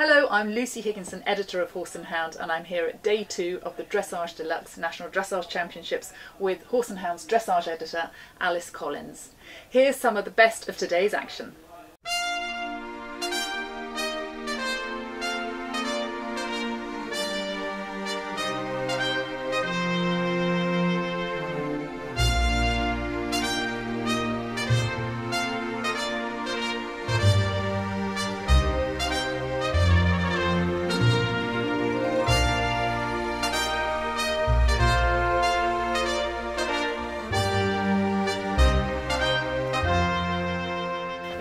Hello, I'm Lucy Higginson, editor of Horse and Hound, and I'm here at day 2 of the Dressage Deluxe National Dressage Championships with Horse and Hound's dressage editor Alice Collins. Here's some of the best of today's action.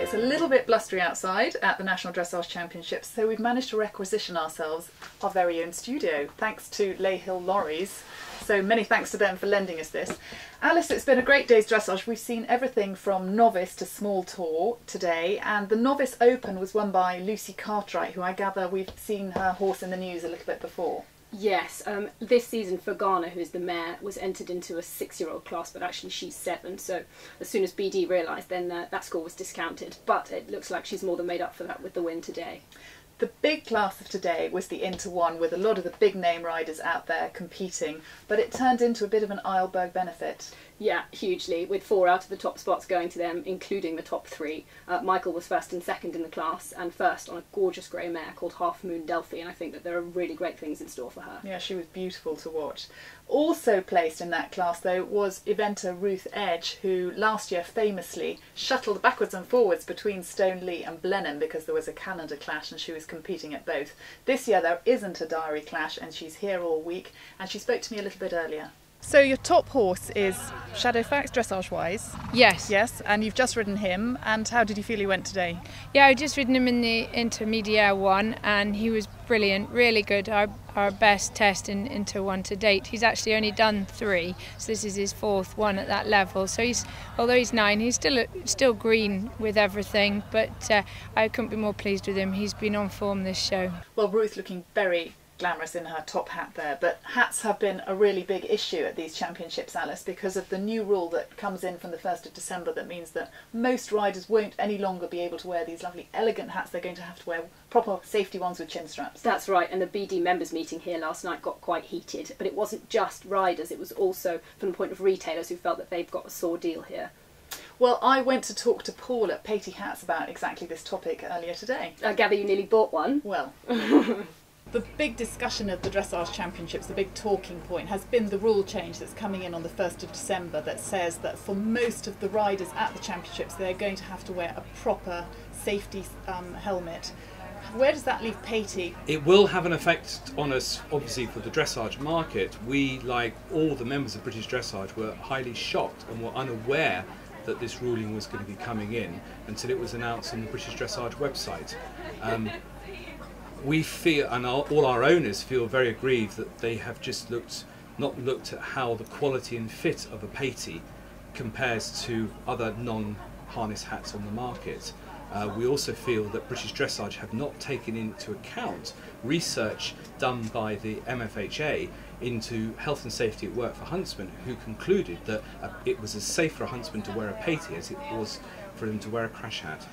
It's a little bit blustery outside at the National Dressage Championships, so we've managed to requisition ourselves our very own studio, thanks to Lay Hill Lorries. So many thanks to them for lending us this. Alice, it's been a great day's dressage. We've seen everything from novice to small tour today, and the Novice Open was won by Lucy Cartwright, who I gather we've seen her horse in the news a little bit before. Yes, this season Fergana, who is the mare, was entered into a 6-year-old class, but actually she's 7, so as soon as BD realised, then that score was discounted. But it looks like she's more than made up for that with the win today. The big class of today was the Inter One, with a lot of the big name riders out there competing, but it turned into a bit of an Eilberg benefit. Yeah, hugely, with 4 out of the top spots going to them, including the top 3. Michael was first and second in the class, and first on a gorgeous grey mare called Half Moon Delphi, and I think that there are really great things in store for her. Yeah, she was beautiful to watch. Also placed in that class, though, was eventer Ruth Edge, who last year famously shuttled backwards and forwards between Stoneleigh and Blenheim because there was a calendar clash and she was competing at both. This year there isn't a diary clash, and she's here all week, and she spoke to me a little bit earlier. So your top horse is Shadowfax, dressage-wise? Yes. Yes, and you've just ridden him, and how did you feel he went today? Yeah, I've just ridden him in the Intermediate one, and he was brilliant, really good. Our best test in Inter 1 to date. He's actually only done 3, so this is his 4th one at that level. So although he's 9, he's still green with everything, but I couldn't be more pleased with him. He's been on form this show. Well, Ruth looking very glamorous in her top hat there, but hats have been a really big issue at these championships, Alice, because of the new rule that comes in from the 1st of December that means that most riders won't any longer be able to wear these lovely elegant hats. They're going to have to wear proper safety ones with chin straps. That's right, and the BD members meeting here last night got quite heated, but it wasn't just riders, it was also from the point of retailers who felt that they've got a sore deal here. Well, I went to talk to Paul at Patey Hats about exactly this topic earlier today. I gather you nearly bought one. Well, the big discussion of the Dressage Championships, the big talking point, has been the rule change that's coming in on the 1st of December that says that for most of the riders at the championships they're going to have to wear a proper safety helmet. Where does that leave Patey? It will have an effect on us, obviously, for the dressage market. We, like all the members of British Dressage, were highly shocked and were unaware that this ruling was going to be coming in until it was announced on the British Dressage website. We feel, and all our owners feel, very aggrieved that they have just not looked at how the quality and fit of a Patey compares to other non-harness hats on the market. We also feel that British Dressage have not taken into account research done by the MFHA into health and safety at work for huntsmen, who concluded that it was as safe for a huntsman to wear a Patey as it was for them to wear a crash hat.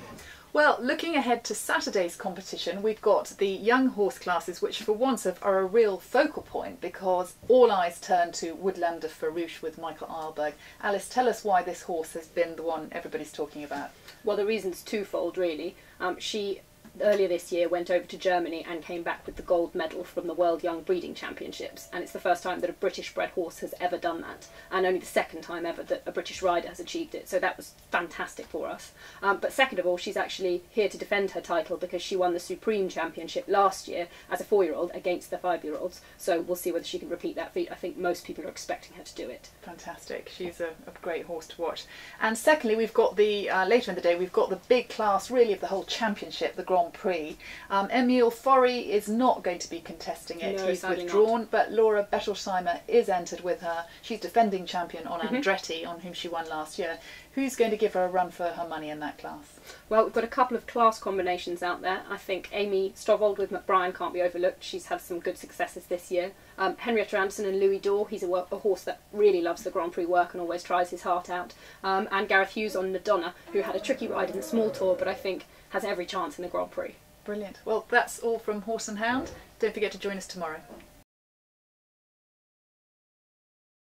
Well, looking ahead to Saturday's competition, we've got the young horse classes, which for once are a real focal point because all eyes turn to Woodlander Farouche with Michael Eilberg. Alice, tell us why this horse has been the one everybody's talking about. Well, the reason's twofold, really. She earlier this year went over to Germany and came back with the gold medal from the World Young Breeding Championships, and it's the first time that a British bred horse has ever done that, and only the 2nd time ever that a British rider has achieved it, so that was fantastic for us. But second of all, she's actually here to defend her title because she won the Supreme Championship last year as a 4-year-old against the 5-year-olds, so we'll see whether she can repeat that feat. I think most people are expecting her to do it. Fantastic. She's a great horse to watch. And secondly, we've got the, later in the day, we've got the big class really of the whole championship, the Grand Prix. Emile Forry is not going to be contesting it. No, he's withdrawn, but Laura Bettelsheimer is entered with her. She's defending champion on Andretti, on whom she won last year. Who's going to give her a run for her money in that class? Well, we've got a couple of class combinations out there. I think Amy Stovald with McBrien can't be overlooked. She's had some good successes this year. Henrietta Anderson and Louis Dore, he's a horse that really loves the Grand Prix work and always tries his heart out. And Gareth Hughes on Madonna, who had a tricky ride in the small tour, but I think has every chance in the Grand Prix. Brilliant. Well, that's all from Horse and Hound. Don't forget to join us tomorrow.